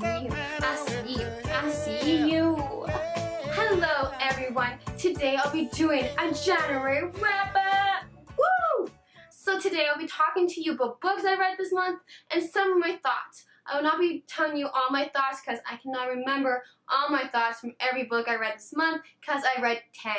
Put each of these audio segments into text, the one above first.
I see you. Hello everyone. Today I'll be doing a January wrap-up. Woo! So today I'll be talking to you about books I read this month and some of my thoughts. I will not be telling you all my thoughts because I cannot remember all my thoughts from every book I read this month because I read 10.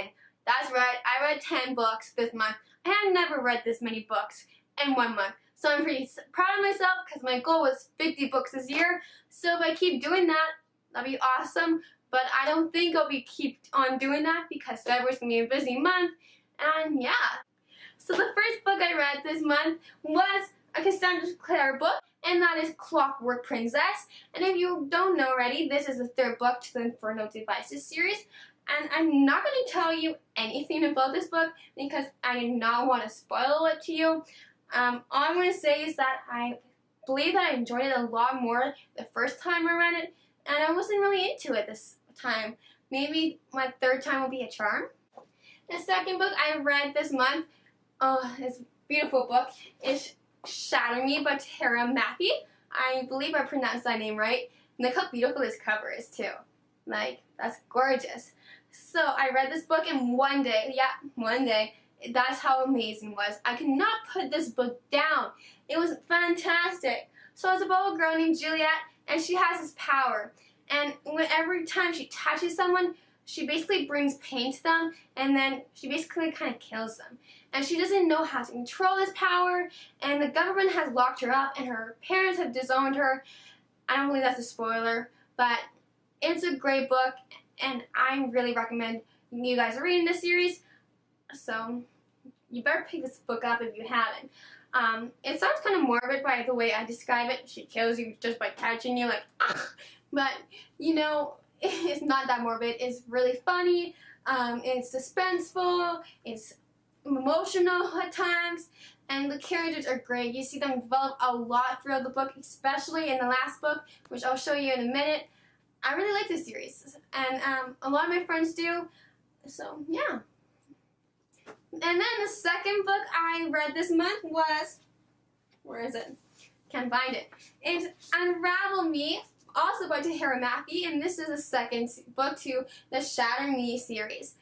That's right, I read 10 books this month. I have never read this many books in 1 month. So I'm pretty proud of myself because my goal was 50 books this year. So if I keep doing that, that'd be awesome. But I don't think I'll keep on doing that because February's going to be a busy month. And yeah. So the first book I read this month was a Cassandra Clare book, and that is Clockwork Princess. And if you don't know already, this is the third book to the Infernal Devices series. And I'm not going to tell you anything about this book because I do not want to spoil it to you. All I'm going to say is that I believe that I enjoyed it a lot more the first time I read it, and I wasn't really into it this time. Maybe my third time will be a charm. The second book I read this month, this beautiful book, is Shatter Me by Tara Mackey. I believe I pronounced that name right. And look how beautiful this cover is too. Like, that's gorgeous. So I read this book in one day. Yeah, one day. That's how amazing it was. I could not put this book down. It was fantastic. So it's about a girl named Juliet, and she has this power. And every time she touches someone, she basically brings pain to them, and then she basically kind of kills them. And she doesn't know how to control this power, and the government has locked her up, and her parents have disowned her. I don't believe that's a spoiler, but it's a great book, and I really recommend you guys reading this series. So you better pick this book up if you haven't. It sounds kind of morbid by the way I describe it. She kills you just by touching you, like, ah. But, you know, it's not that morbid. It's really funny. It's suspenseful. It's emotional at times. And the characters are great. You see them develop a lot throughout the book, especially in the last book, which I'll show you in a minute. I really like this series. And a lot of my friends do. So, yeah. And then the second book I read this month was, where is it? Can't find it. It's Unravel Me, also by Tara Mackey, and this is the second book to the Shatter Me series.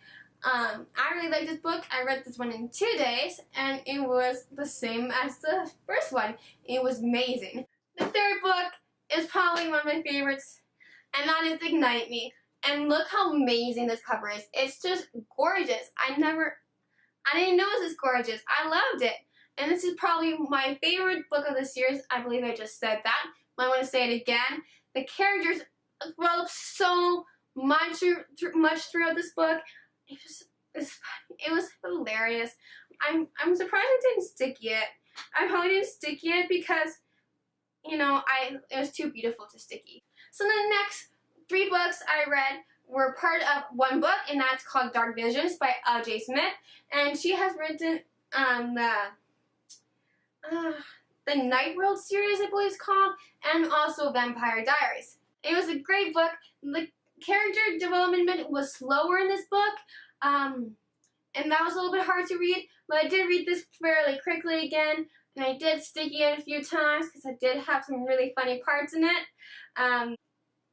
I really like this book. I read this one in 2 days, and it was the same as the first one. It was amazing. The third book is probably one of my favorites, and that is Ignite Me. And look how amazing this cover is. It's just gorgeous. I didn't know it was gorgeous. I loved it. And this is probably my favorite book of the series. I believe I just said that. I want to say it again. The characters develop so much throughout this book. It was hilarious. I'm surprised it didn't stick yet. I probably didn't stick yet because, you know, it was too beautiful to sticky. So the next 3 books I read were part of one book, and that's called Dark Visions by L.J. Smith, and she has written the Night World series, I believe it's called, and also Vampire Diaries. It was a great book. The character development was slower in this book, and that was a little bit hard to read, but I did read this fairly quickly again, and I did sticky it a few times because I did have some really funny parts in it.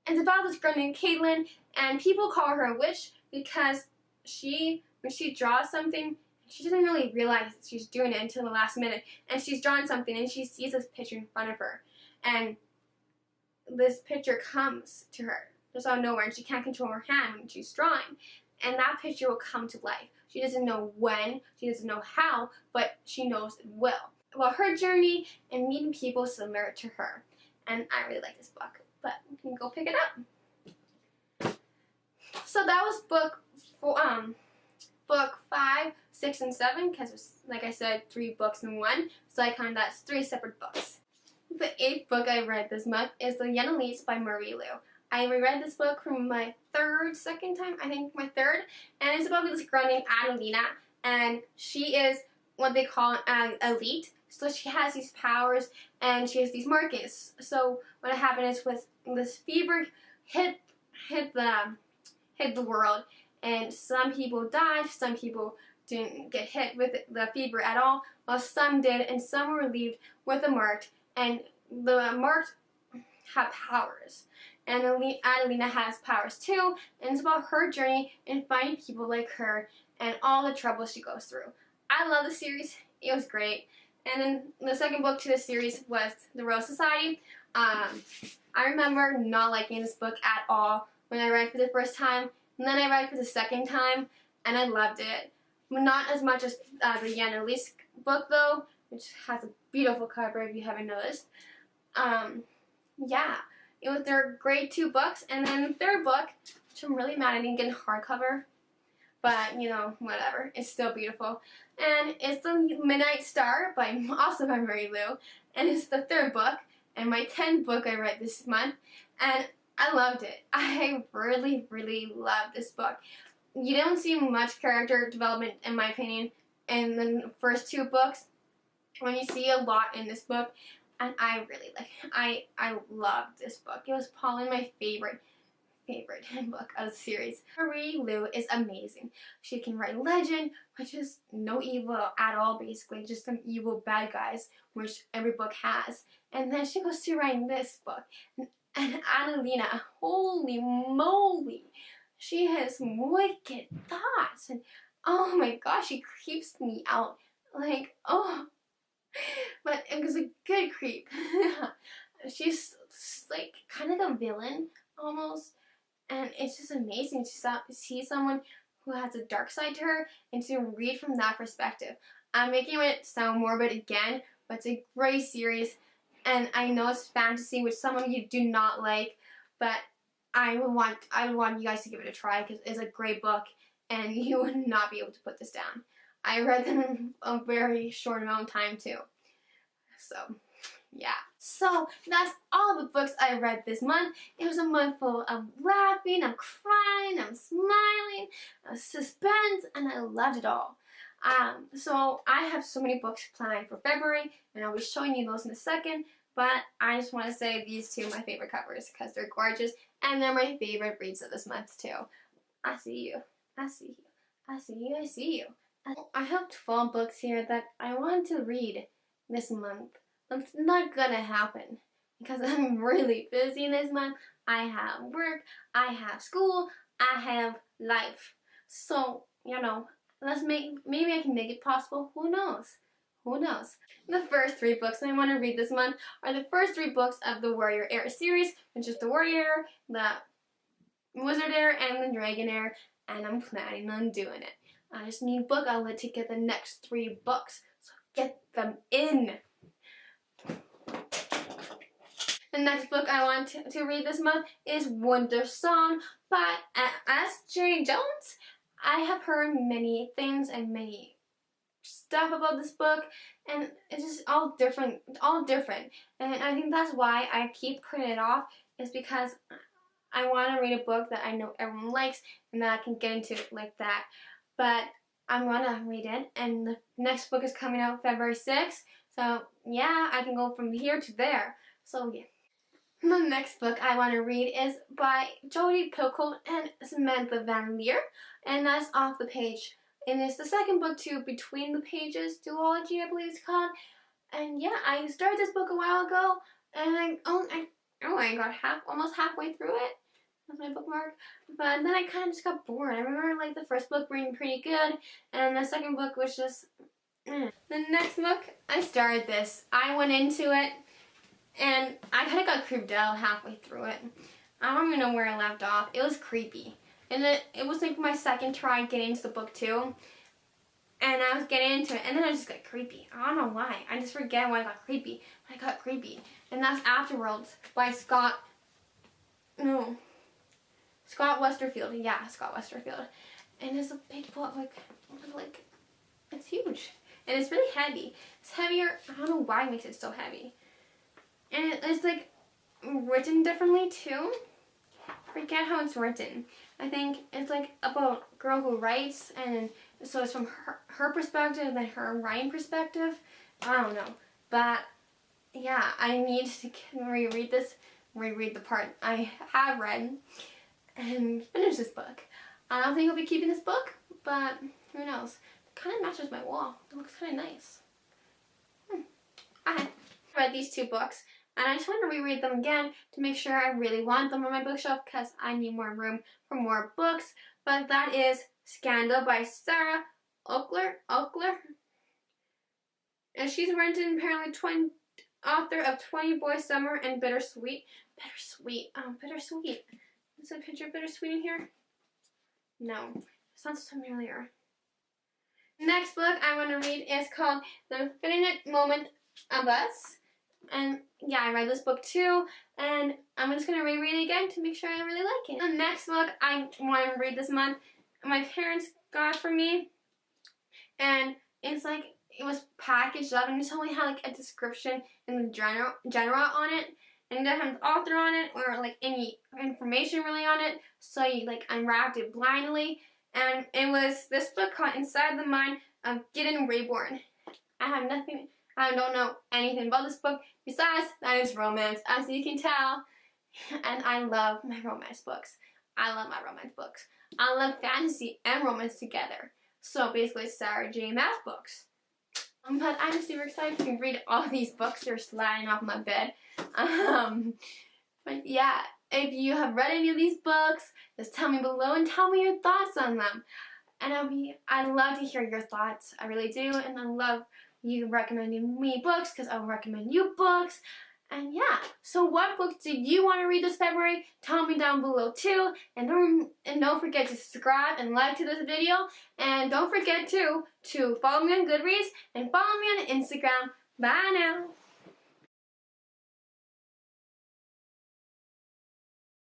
It's about this girl named Caitlin, and people call her a witch because when she draws something, she doesn't really realize she's doing it until the last minute. And she's drawing something, and she sees this picture in front of her. And this picture comes to her just out of nowhere, and she can't control her hand when she's drawing. And that picture will come to life. She doesn't know when, she doesn't know how, but she knows it will. About her journey and meeting people similar to her. And I really like this book. But you can go pick it up. So that was book 5, 6, and 7, because it was, like I said, 3 books in one. So I counted that as 3 separate books. The 8th book I read this month is The Yennelites by Marie Lu. I reread this book for my second time, I think my third, and it's about this girl named Adelina, and she is what they call an elite. So she has these powers, and she has these markings. So what happened is with this fever hit the world, and some people died, some people didn't get hit with the fever at all, while some did, and some were relieved with the marked, and the marked have powers. and Adelina has powers too, and it's about her journey in finding people like her and all the trouble she goes through. I love the series. It was great. And then the second book to the series was The Royal Society. I remember not liking this book at all when I read it for the first time, and then I read it for the second time, and I loved it. Not as much as the Jan and Elise book though, which has a beautiful cover if you haven't noticed. Yeah, they're great 2 books, and then the third book, which I'm really mad I didn't get in hardcover, but you know, whatever, it's still beautiful. And it's The Midnight Star also by Mary Lou, and it's the 3rd book, and my 10th book I read this month, and I loved it. I really, really loved this book. You don't see much character development, in my opinion, in the first 2 books, when you see a lot in this book, and I really I loved this book. It was probably my favorite book of the series. Marie Lu is amazing. She can write legend, which is no evil at all, basically, just some evil bad guys, which every book has. And then she goes to writing this book. And Adelina, holy moly, she has wicked thoughts, and oh my gosh, she creeps me out. Like, oh, but it was a good creep. She's like kind of like a villain almost. And it's just amazing to see someone who has a dark side to her and to read from that perspective. I'm making it sound morbid again, but it's a great series. And I know it's fantasy, which some of you do not like, but I would want you guys to give it a try because it's a great book and you would not be able to put this down. I read them in a very short amount of time too. So, yeah. So that's all the books I read this month. It was a month full of laughing, I'm crying, I'm smiling, suspense, and I loved it all. So I have so many books planned for February, and I'll be showing you those in a second. But I just want to say these 2 are my favorite covers because they're gorgeous, and they're my favorite reads of this month too. I see you. I see you. I see you. I see you. I have 12 books here that I want to read this month. It's not gonna happen because I'm really busy this month. I have work, I have school, I have life. So, you know, maybe I can make it possible. Who knows? Who knows? The first 3 books I want to read this month are the first 3 books of the Warrior Heir series, which is the Warrior Heir, the Wizard Heir, and the Dragon Heir, and I'm planning on doing it. I just need book outlet to get the next 3 books, so get them in. The next book I want to read this month is Winter Song by S.J. Jones. I have heard many things and many stuff about this book, and it's just all different, and I think that's why I keep putting it off, is because I want to read a book that I know everyone likes and that I can get into like that. But I'm gonna read it, and the next book is coming out February 6th, so yeah, I can go from here to there. So yeah. The next book I want to read is by Jodi Picoult and Samantha Van Leer, and that's Off the Page. And it's the second book to Between the Pages duology, I believe it's called. And yeah, I started this book a while ago, and I got almost halfway through it. That's my bookmark. But then I kind of just got bored. I remember like the first book being pretty good, and the second book was just The next book, I started this. I went into it, and I kind of got creeped out halfway through it. I don't even know where I left off. It was creepy. And it was like my second try getting into the book too. And I was getting into it, and then I just got creepy. I don't know why. I just forget why I got creepy. I got creepy. And that's Afterworlds by Scott Westerfield. Yeah, Scott Westerfield. And it's a big book, like it's huge. And it's really heavy. It's heavier. I don't know why it makes it so heavy. And it's like written differently too. Forget how it's written. I think it's like about a girl who writes, and so it's from her perspective and her writing perspective. I don't know. But yeah, I need to reread the part I have read and finish this book. I don't think I'll be keeping this book, but who knows. It kind of matches my wall. It looks kind of nice. I read these two books. And I just want to reread them again to make sure I really want them on my bookshelf because I need more room for more books. But that is Scandal by Sarah Oakler. And she's written apparently author of 20 Boys Summer and Bittersweet. Bittersweet. Is there a picture of Bittersweet in here? No. Sounds familiar. Next book I want to read is called The Infinite Moment of Us. And yeah, I read this book too, and I'm just going to reread it again to make sure I really like it. The next book I want to read this month, my parents got for me, and it's like, it was packaged up, and it only had like a description in the genre on it, and it didn't have an author on it, or like any information really on it, so you like unwrapped it blindly, and it was this book called Inside the Mind of Gideon Rayborn. I don't know anything about this book besides that it's romance, as you can tell. And I love my romance books. I love fantasy and romance together. So basically Sarah J. Maas books. But I'm super excited to read all these books. They're sliding off my bed. But yeah, if you have read any of these books, just tell me below and tell me your thoughts on them. And I love to hear your thoughts. I really do. And I love you recommending me books because I'll recommend you books. And yeah, so what books do you want to read this February? Tell me down below too. And don't forget to subscribe and like to this video. And don't forget to follow me on Goodreads and follow me on Instagram. Bye now.